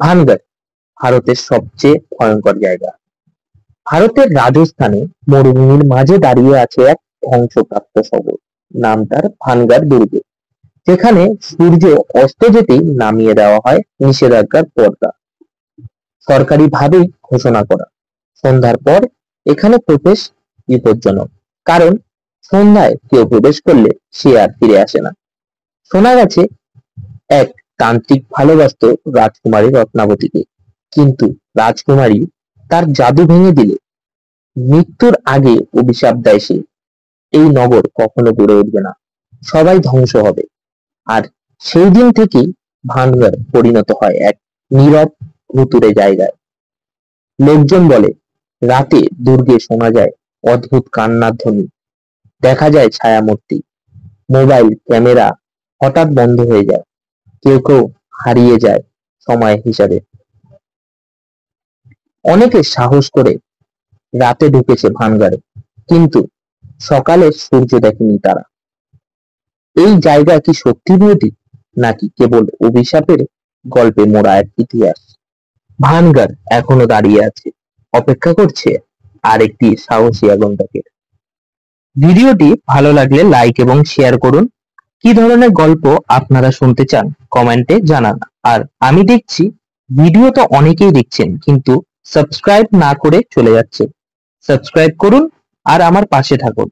ভানগড় ভারতের সবচেয়ে ভয়ঙ্কর জায়গা। ভারতের রাজস্থানে মরুভূমির মাঝে দাঁড়িয়ে আছে এক ধ্বংসপ্রাপ্ত শহর, নাম তার ভানগড় দুর্গ, যেখানে সূর্য অস্ত যেতেই নামিয়ে দেওয়া হয় নিষেধাজ্ঞার পর্দা, সরকারিভাবেই ঘোষণা করা। সন্ধ্যার পর এখানে প্রবেশ বিপজ্জনক, কারণ সন্ধ্যায় কেউ প্রবেশ করলে সে আর ফিরে আসে না। শোনা গেছে এক তান্ত্রিক ভালোবাসত রাজকুমারী রত্নাবতীকে, কিন্তু রাজকুমারী তার জাদু ভেঙে দিলে মৃত্যুর আগে অভিশাপ দেয় সে, এই নগর কখনো গড়ে উঠবে না, সবাই ধ্বংস হবে। আর সেই দিন থেকেই ভানগড় পরিণত হয় এক নীরব ভুতুড়ে জায়গায়। লোকজন বলে রাতে দুর্গে শোনা যায় অদ্ভুত কান্নার ধ্বনি, দেখা যায় ছায়ামূর্তি, মোবাইল ক্যামেরা হঠাৎ বন্ধ হয়ে যায়, কেউ কেউ হারিয়ে যায় সময় হিসাবে। অনেকে সাহস করে রাতে ঢুকেছে ভানগড়ে, কিন্তু সকালে সূর্য দেখেনি তারা। এই জায়গা কি সত্যি ভৌতিক, নাকি কেবল অভিশাপের গল্পে মোড়া এক ইতিহাস? ভানগড় এখনো দাঁড়িয়ে আছে, অপেক্ষা করছে আরেকটি সাহসী আগন্তুকের। ভিডিওটি ভালো লাগলে লাইক এবং শেয়ার করুন। কি ধরনের গল্প আপনারা শুনতে চান কমেন্টে জানান। আর আমি দেখছি ভিডিও তো অনেকেই দেখছেন, কিন্তু সাবস্ক্রাইব না করে চলে যাচ্ছে। সাবস্ক্রাইব করুন আর আমার পাশে থাকুন।